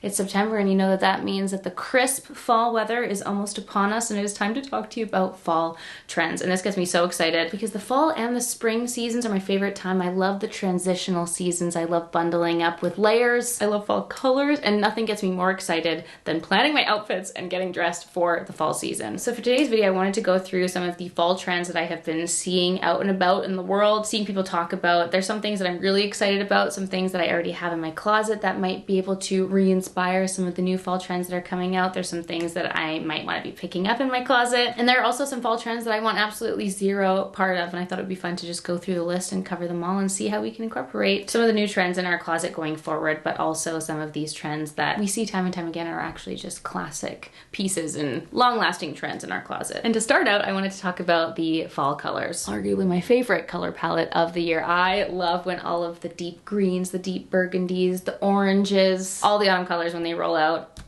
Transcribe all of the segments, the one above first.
It's September, and you know that that means that the crisp fall weather is almost upon us, and it is time to talk to you about fall trends. And this gets me so excited because the fall and the spring seasons are my favorite time. I love the transitional seasons. I love bundling up with layers. I love fall colors, and nothing gets me more excited than planning my outfits and getting dressed for the fall season. So for today's video, I wanted to go through some of the fall trends that I have been seeing out and about in the world, seeing people talk about. There's some things that I'm really excited about, some things that I already have in my closet that might be able to re-inspire some of the new fall trends that are coming out. There's some things that I might want to be picking up in my closet. And there are also some fall trends that I want absolutely zero part of, and I thought it would be fun to just go through the list and cover them all and see how we can incorporate some of the new trends in our closet going forward, but also some of these trends that we see time and time again are actually just classic pieces and long-lasting trends in our closet. And to start out, I wanted to talk about the fall colors. Arguably my favorite color palette of the year. I love when all of the deep greens, the deep burgundies, the oranges, all the autumn colors when they roll out.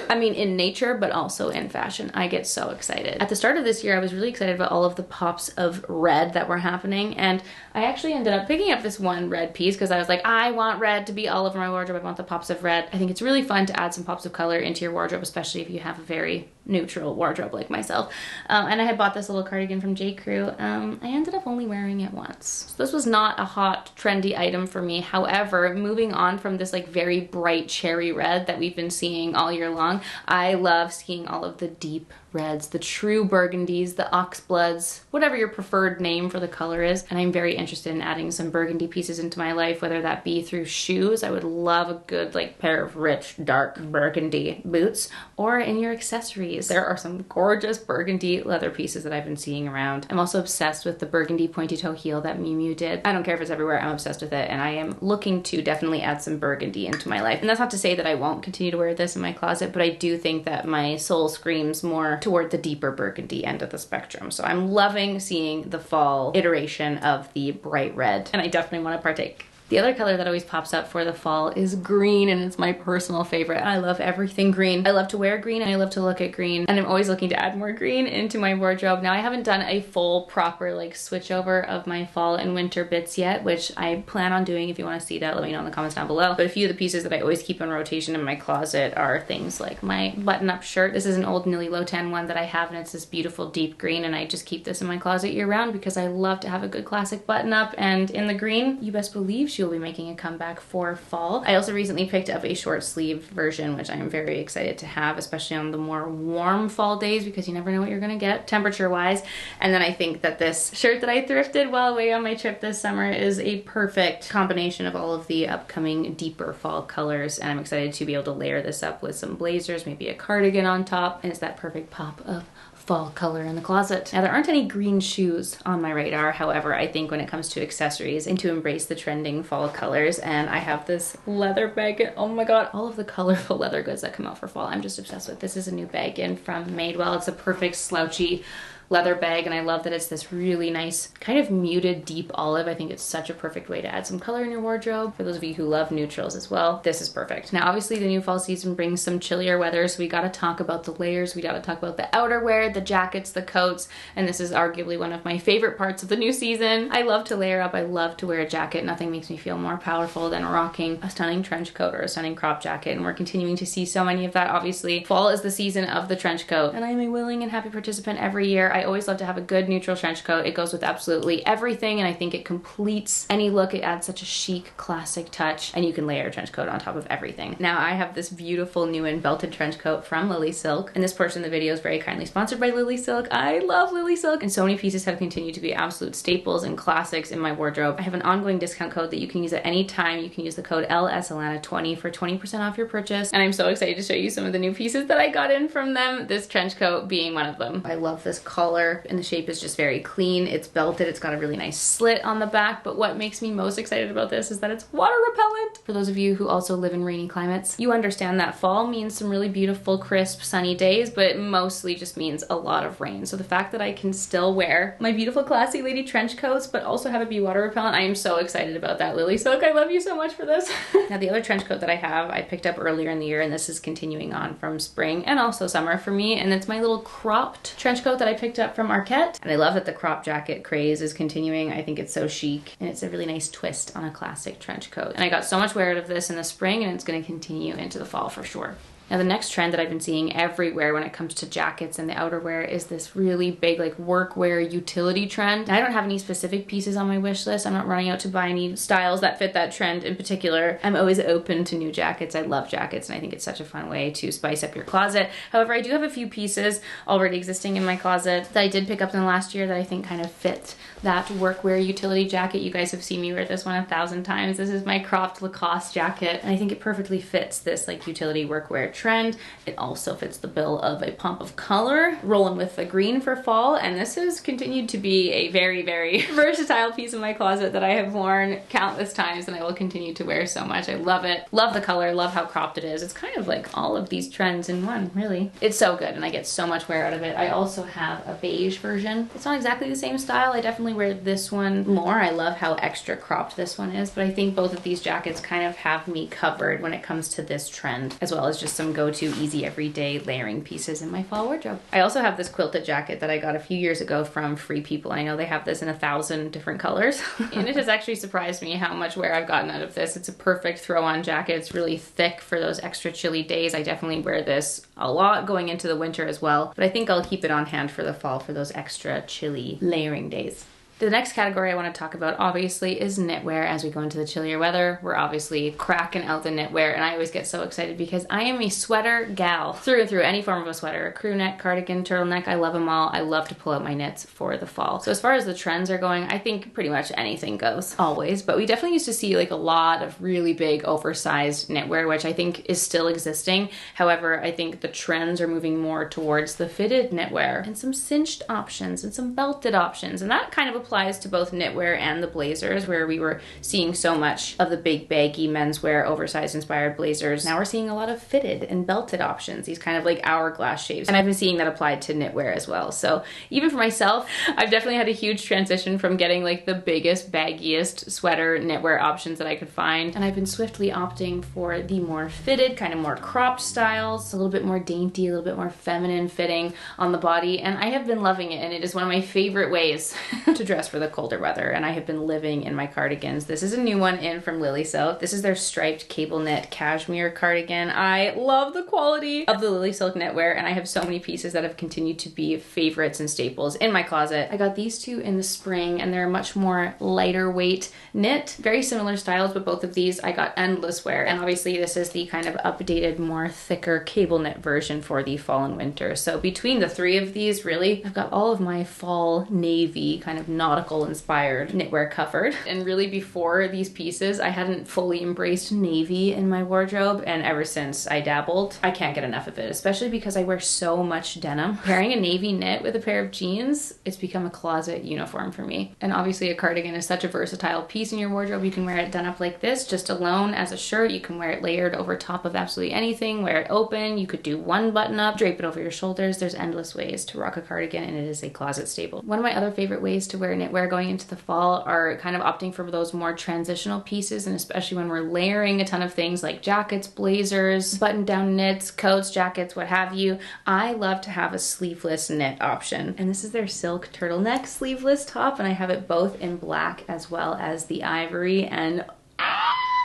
I mean, in nature, but also in fashion. I get so excited. At the start of this year, I was really excited about all of the pops of red that were happening, and I actually ended up picking up this one red piece because I was like, I want red to be all over my wardrobe. I want the pops of red. I think it's really fun to add some pops of color into your wardrobe, especially if you have a very neutral wardrobe like myself. And I had bought this little cardigan from J. Crew. I ended up only wearing it once. So this was not a hot, trendy item for me. However, moving on from this like very bright cherry red that we've been seeing all year long, I love seeing all of the deep reds, the true burgundies, the oxbloods, whatever your preferred name for the color is. And I'm very interested in adding some burgundy pieces into my life, whether that be through shoes. I would love a good like pair of rich, dark burgundy boots, or in your accessories. There are some gorgeous burgundy leather pieces that I've been seeing around. I'm also obsessed with the burgundy pointy toe heel that Miu Miu did. I don't care if it's everywhere, I'm obsessed with it, and I am looking to definitely add some burgundy into my life. And that's not to say that I won't continue to wear this in my closet, but I do think that my soul screams more toward the deeper burgundy end of the spectrum. So I'm loving seeing the fall iteration of the bright red, and I definitely want to partake. The other color that always pops up for the fall is green, and it's my personal favorite. I love everything green. I love to wear green, and I love to look at green, and I'm always looking to add more green into my wardrobe. Now, I haven't done a full proper like switch over of my fall and winter bits yet, which I plan on doing. If you want to see that, let me know in the comments down below. But a few of the pieces that I always keep in rotation in my closet are things like my button-up shirt. This is an old Nilly Lotan one that I have, and it's this beautiful deep green, and I just keep this in my closet year-round because I love to have a good classic button-up. And in the green, you best believe she'll be making a comeback for fall. I also recently picked up a short sleeve version, which I am very excited to have, especially on the more warm fall days, because you never know what you're gonna get temperature wise. And then I think that this shirt that I thrifted while away on my trip this summer is a perfect combination of all of the upcoming deeper fall colors, and I'm excited to be able to layer this up with some blazers, maybe a cardigan on top, and it's that perfect pop of fall color in the closet. Now, there aren't any green shoes on my radar. However, I think when it comes to accessories and to embrace the trending fall colors, and I have this leather bag. Oh my god, all of the colorful leather goods that come out for fall, I'm just obsessed with. This is a new bag in from Madewell. It's a perfect slouchy leather bag, and I love that it's this really nice kind of muted deep olive. I think it's such a perfect way to add some color in your wardrobe. For those of you who love neutrals as well, this is perfect. Now, obviously the new fall season brings some chillier weather, so we gotta talk about the layers, we gotta talk about the outerwear, the jackets, the coats, and this is arguably one of my favorite parts of the new season. I love to layer up, I love to wear a jacket. Nothing makes me feel more powerful than rocking a stunning trench coat or a stunning crop jacket, and we're continuing to see so many of that. Obviously, fall is the season of the trench coat, and I am a willing and happy participant every year. I always love to have a good neutral trench coat. It goes with absolutely everything, and I think it completes any look. It adds such a chic, classic touch, and you can layer a trench coat on top of everything. Now, I have this beautiful new and belted trench coat from Lily Silk, and this portion of the video is very kindly sponsored by Lily Silk. I love Lily Silk, and so many pieces have continued to be absolute staples and classics in my wardrobe. I have an ongoing discount code that you can use at any time. You can use the code LSAlana20 for 20% off your purchase, and I'm so excited to show you some of the new pieces that I got in from them, this trench coat being one of them. I love this collar, and the shape is just very clean. It's belted, it's got a really nice slit on the back, but what makes me most excited about this is that it's water repellent. For those of you who also live in rainy climates, you understand that fall means some really beautiful, crisp, sunny days, but it mostly just means a lot of rain. So the fact that I can still wear my beautiful classy lady trench coats, but also have it be water repellent, I am so excited about that. Lily Silk, I love you so much for this. Now, the other trench coat that I have, I picked up earlier in the year, and this is continuing on from spring and also summer for me, and it's my little cropped trench coat that I picked picked up from Arquette. And I love that the crop jacket craze is continuing. I think it's so chic and it's a really nice twist on a classic trench coat. And I got so much wear out of this in the spring, and it's going to continue into the fall for sure. Now the next trend that I've been seeing everywhere when it comes to jackets and the outerwear is this really big like workwear utility trend. I don't have any specific pieces on my wish list. I'm not running out to buy any styles that fit that trend in particular. I'm always open to new jackets. I love jackets and I think it's such a fun way to spice up your closet. However, I do have a few pieces already existing in my closet that I did pick up in the last year that I think kind of fit that workwear utility jacket. You guys have seen me wear this one 1,000 times. This is my cropped Lacoste jacket and I think it perfectly fits this like utility workwear trend. It also fits the bill of a pump of color, rolling with the green for fall, and this has continued to be a very, very versatile piece in my closet that I have worn countless times and I will continue to wear so much. I love it. Love the color, love how cropped it is. It's kind of like all of these trends in one, really. It's so good and I get so much wear out of it. I also have a beige version. It's not exactly the same style. I definitely wear this one more. I love how extra cropped this one is, but I think both of these jackets kind of have me covered when it comes to this trend, as well as just some go-to easy everyday layering pieces in my fall wardrobe. I also have this quilted jacket that I got a few years ago from Free People. I know they have this in 1,000 different colors and it has actually surprised me how much wear I've gotten out of this. It's a perfect throw-on jacket. It's really thick for those extra chilly days. I definitely wear this a lot going into the winter as well, but I think I'll keep it on hand for the fall for those extra chilly layering days. The next category I want to talk about obviously is knitwear. As we go into the chillier weather, we're obviously cracking out the knitwear and I always get so excited because I am a sweater gal through and through. Any form of a sweater, a crew neck, cardigan, turtleneck, I love them all. I love to pull out my knits for the fall. So as far as the trends are going, I think pretty much anything goes always, but we definitely used to see like a lot of really big oversized knitwear, which I think is still existing. However, I think the trends are moving more towards the fitted knitwear and some cinched options and some belted options, and that kind of applies to both knitwear and the blazers, where we were seeing so much of the big baggy menswear oversized inspired blazers. Now we're seeing a lot of fitted and belted options, these kind of like hourglass shapes, and I've been seeing that applied to knitwear as well. So even for myself, I've definitely had a huge transition from getting like the biggest baggiest sweater knitwear options that I could find, and I've been swiftly opting for the more fitted, kind of more cropped styles, a little bit more dainty, a little bit more feminine fitting on the body, and I have been loving it, and it is one of my favorite ways to dress for the colder weather, and I have been living in my cardigans. This is a new one in from Lily Silk. This is their striped cable knit cashmere cardigan. I love the quality of the Lily Silk knitwear, and I have so many pieces that have continued to be favorites and staples in my closet. I got these two in the spring, and they're a much more lighter weight knit. Very similar styles, but both of these I got endless wear, and obviously this is the kind of updated, more thicker cable knit version for the fall and winter. So between the three of these, really, I've got all of my fall navy kind of nautical inspired knitwear covered. And really before these pieces, I hadn't fully embraced navy in my wardrobe, and ever since I dabbled, I can't get enough of it, especially because I wear so much denim. Pairing a navy knit with a pair of jeans, it's become a closet uniform for me. And obviously a cardigan is such a versatile piece in your wardrobe. You can wear it done up like this, just alone as a shirt. You can wear it layered over top of absolutely anything, wear it open. You could do one button up, drape it over your shoulders. There's endless ways to rock a cardigan, and it is a closet staple. One of my other favorite ways to wear knitwear going into the fall are kind of opting for those more transitional pieces, and especially when we're layering a ton of things like jackets, blazers, button down knits, coats, jackets, what have you. I love to have a sleeveless knit option, and this is their silk turtleneck sleeveless top, and I have it both in black as well as the ivory, and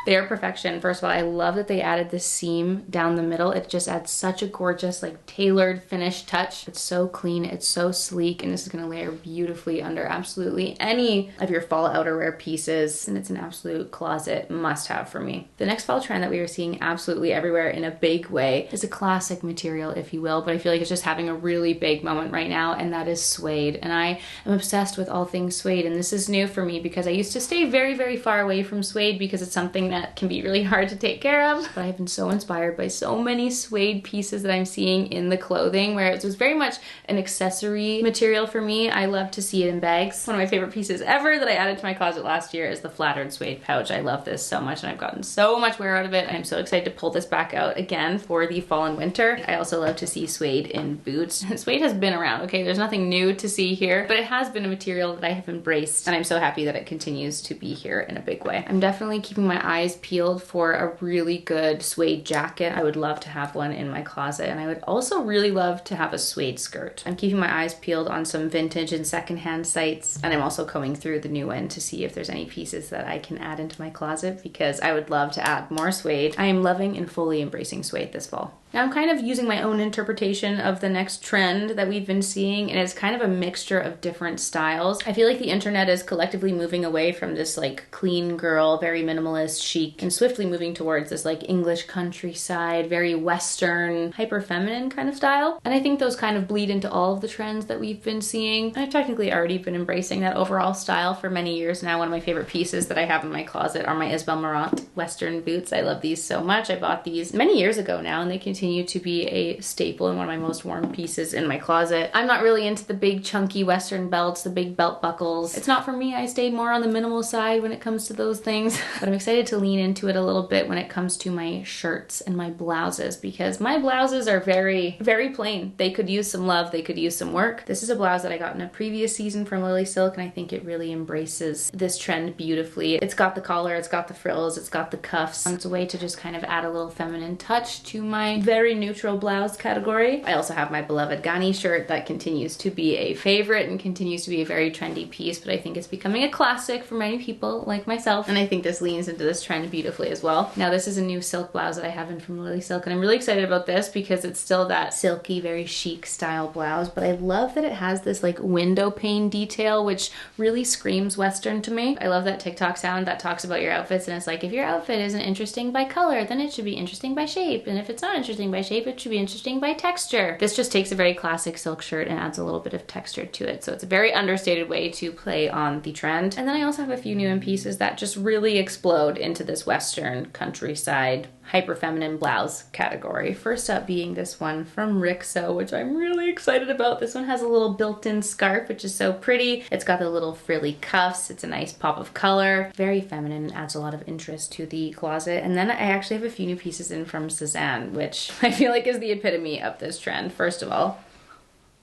they are perfection. First of all, I love that they added this seam down the middle. It just adds such a gorgeous, like tailored finished touch. It's so clean, it's so sleek, and this is gonna layer beautifully under absolutely any of your fall outerwear pieces, and it's an absolute closet must-have for me. The next fall trend that we are seeing absolutely everywhere in a big way is a classic material, if you will, but I feel like it's just having a really big moment right now, and that is suede. And I am obsessed with all things suede, and this is new for me because I used to stay very, very far away from suede because it's something that can be really hard to take care of, but I've been so inspired by so many suede pieces that I'm seeing in the clothing, where it was very much an accessory material for me. I love to see it in bags. One of my favorite pieces ever that I added to my closet last year is the flattered suede pouch. I love this so much, and I've gotten so much wear out of it. I'm so excited to pull this back out again for the fall and winter. I also love to see suede in boots. Suede has been around, okay? There's nothing new to see here, but it has been a material that I have embraced, and I'm so happy that it continues to be here in a big way. I'm definitely keeping my eyes eyes peeled for a really good suede jacket. I would love to have one in my closet, and I would also really love to have a suede skirt. I'm keeping my eyes peeled on some vintage and secondhand sites, and I'm also combing through the new one to see if there's any pieces that I can add into my closet, because I would love to add more suede. I am loving and fully embracing suede this fall. Now I'm kind of using my own interpretation of the next trend that we've been seeing, and it's kind of a mixture of different styles. I feel like the internet is collectively moving away from this like clean girl, very minimalist chic, and swiftly moving towards this like English countryside, very Western, hyper feminine kind of style. And I think those kind of bleed into all of the trends that we've been seeing. I've technically already been embracing that overall style for many years now. One of my favorite pieces that I have in my closet are my Isabel Marant Western boots. I love these so much. I bought these many years ago now, and they continue to be a staple and one of my most worn pieces in my closet. I'm not really into the big chunky Western belts, the big belt buckles. It's not for me. I stay more on the minimal side when it comes to those things, but I'm excited to lean into it a little bit when it comes to my shirts and my blouses, because my blouses are very, very plain. They could use some love. They could use some work. This is a blouse that I got in a previous season from Lily Silk, and I think it really embraces this trend beautifully. It's got the collar, it's got the frills, it's got the cuffs. It's a way to just kind of add a little feminine touch to my very neutral blouse category. I also have my beloved Ghani shirt that continues to be a favorite and continues to be a very trendy piece, but I think it's becoming a classic for many people like myself, and I think this leans into this trend beautifully as well. Now this is a new silk blouse that I have in from Lily Silk, and I'm really excited about this because it's still that silky, very chic style blouse, but I love that it has this like window pane detail, which really screams Western to me. I love that TikTok sound that talks about your outfits, and it's like, if your outfit isn't interesting by color, then it should be interesting by shape, and if it's not interesting by shape, it should be interesting by texture. This just takes a very classic silk shirt and adds a little bit of texture to it, so it's a very understated way to play on the trend. And then I also have a few new in pieces that just really explode into this Western countryside hyper feminine blouse category. First up being this one from Rixo, which I'm really excited about. This one has a little built-in scarf, which is so pretty. It's got the little frilly cuffs. It's a nice pop of color, very feminine, and adds a lot of interest to the closet. And then I actually have a few new pieces in from Cezanne, which I feel like is the epitome of this trend. First of all,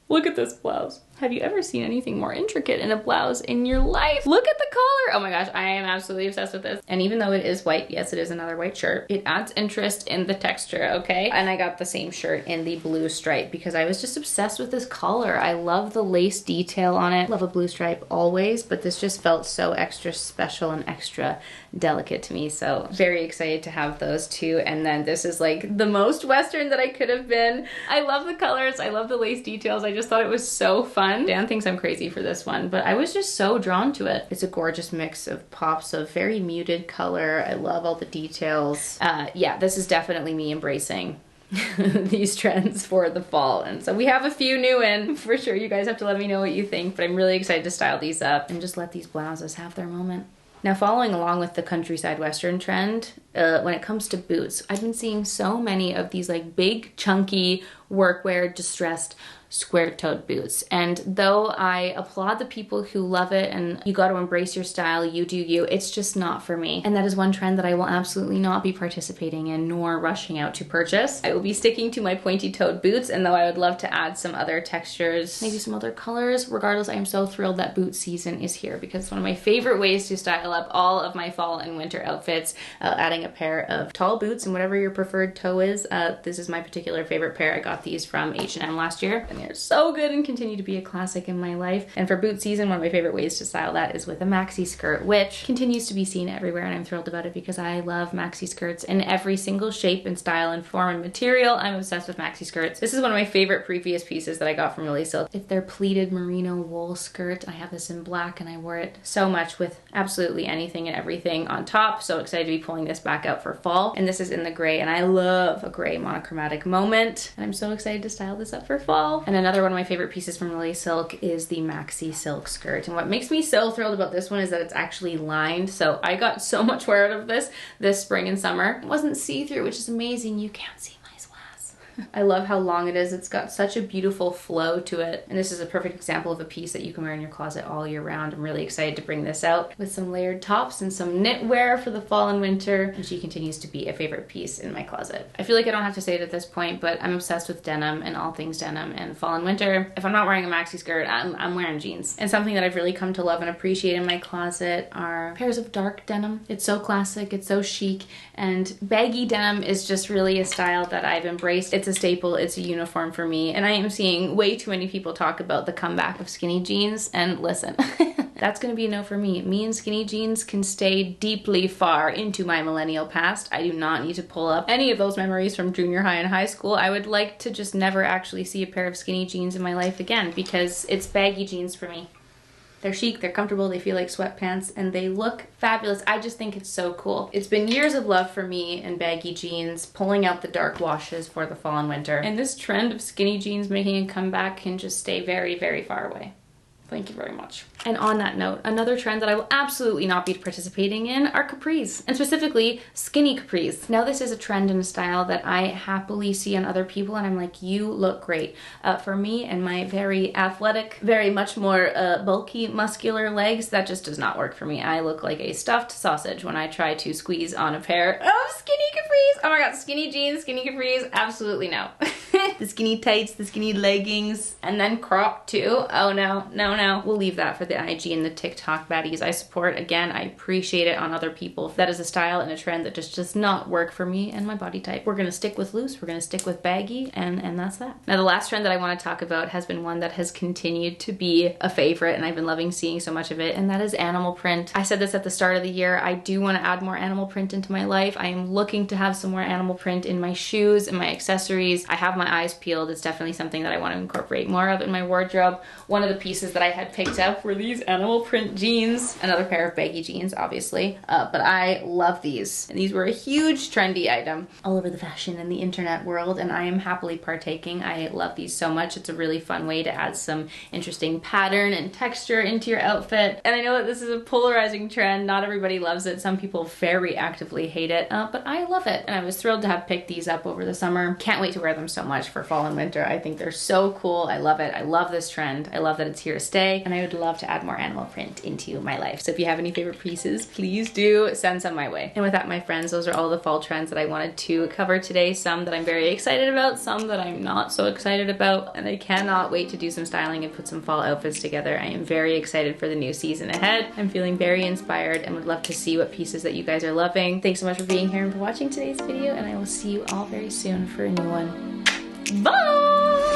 look at this blouse. Have you ever seen anything more intricate in a blouse in your life? Look at the collar. Oh my gosh, I am absolutely obsessed with this. And even though it is white, yes, it is another white shirt, it adds interest in the texture, okay? And I got the same shirt in the blue stripe because I was just obsessed with this collar. I love the lace detail on it. Love a blue stripe always, but this just felt so extra special and extra delicate to me. So very excited to have those two. And then this is like the most Western that I could have been. I love the colors. I love the lace details. I just thought it was so fun. Dan thinks I'm crazy for this one, but I was just so drawn to it. It's a gorgeous mix of pops of very muted color. I love all the details. Yeah, this is definitely me embracing these trends for the fall. And so we have a few new in for sure. You guys have to let me know what you think, but I'm really excited to style these up and just let these blouses have their moment. Now, following along with the countryside Western trend, when it comes to boots, I've been seeing so many of these like big, chunky, workwear, distressed, square-toed boots. And though I applaud the people who love it and you got to embrace your style, you do you, it's just not for me. And that is one trend that I will absolutely not be participating in nor rushing out to purchase. I will be sticking to my pointy-toed boots, and though I would love to add some other textures, maybe some other colors, regardless, I am so thrilled that boot season is here because it's one of my favorite ways to style up all of my fall and winter outfits. Adding a pair of tall boots and whatever your preferred toe is. This is my particular favorite pair. I got these from H&M last year, and they're so good and continue to be a classic in my life. And for boot season, one of my favorite ways to style that is with a maxi skirt, which continues to be seen everywhere, and I'm thrilled about it because I love maxi skirts in every single shape and style and form and material. I'm obsessed with maxi skirts. This is one of my favorite previous pieces that I got from Lily Silk. It's their pleated merino wool skirt. I have this in black and I wore it so much with absolutely anything and everything on top. So excited to be pulling this back out for fall. And this is in the gray, and I love a gray monochromatic moment. And I'm so excited to style this up for fall. And another one of my favorite pieces from Lily Silk is the maxi silk skirt. And what makes me so thrilled about this one is that it's actually lined. So I got so much wear out of this spring and summer. It wasn't see-through, which is amazing. You can't see my I love how long it is. It's got such a beautiful flow to it. And this is a perfect example of a piece that you can wear in your closet all year round. I'm really excited to bring this out with some layered tops and some knitwear for the fall and winter. And she continues to be a favorite piece in my closet. I feel like I don't have to say it at this point, but I'm obsessed with denim and all things denim and fall and winter. If I'm not wearing a maxi skirt, I'm wearing jeans. And something that I've really come to love and appreciate in my closet are pairs of dark denim. It's so classic, it's so chic, and baggy denim is just really a style that I've embraced. It's a staple, it's a uniform for me, and I am seeing way too many people talk about the comeback of skinny jeans, and listen, that's gonna be a no for me. Me and skinny jeans can stay deeply far into my millennial past. I do not need to pull up any of those memories from junior high and high school. I would like to just never actually see a pair of skinny jeans in my life again, because it's baggy jeans for me. They're chic, they're comfortable, they feel like sweatpants, and they look fabulous. I just think it's so cool. It's been years of love for me and baggy jeans, pulling out the dark washes for the fall and winter. And this trend of skinny jeans making a comeback can just stay very, very far away. Thank you very much. And on that note, another trend that I will absolutely not be participating in are capris, and specifically skinny capris. Now this is a trend and a style that I happily see on other people, and I'm like, you look great. For me and my very athletic, very much more bulky, muscular legs, that just does not work for me. I look like a stuffed sausage when I try to squeeze on a pair of skinny capris. Oh my god, skinny jeans, skinny capris, absolutely no. The skinny tights, the skinny leggings, and then crop too. Oh no, no, no. We'll leave that for the IG and the TikTok baddies I support. Again, I appreciate it on other people. That is a style and a trend that just does not work for me and my body type. We're gonna stick with loose, we're gonna stick with baggy, and that's that. Now the last trend that I wanna talk about has been one that has continued to be a favorite, and I've been loving seeing so much of it, and that is animal print. I said this at the start of the year, I do wanna add more animal print into my life. I am looking to have some more animal print in my shoes and my accessories. I have my eyes peeled. It's definitely something that I want to incorporate more of in my wardrobe. One of the pieces that I had picked up were these animal print jeans, another pair of baggy jeans obviously, but I love these, and these were a huge trendy item all over the fashion and the internet world, and I am happily partaking. I love these so much. It's a really fun way to add some interesting pattern and texture into your outfit, and I know that this is a polarizing trend. Not everybody loves it. Some people very actively hate it, but I love it, and I was thrilled to have picked these up over the summer. Can't wait to wear them so much for fall and winter. I think they're so cool. I love it. I love this trend. I love that it's here to stay, and I would love to add more animal print into my life. So if you have any favorite pieces, please do send some my way. And with that, my friends, those are all the fall trends that I wanted to cover today. Some that I'm very excited about, some that I'm not so excited about, and I cannot wait to do some styling and put some fall outfits together. I am very excited for the new season ahead. I'm feeling very inspired and would love to see what pieces that you guys are loving. Thanks so much for being here and for watching today's video, and I will see you all very soon for a new one. Bye!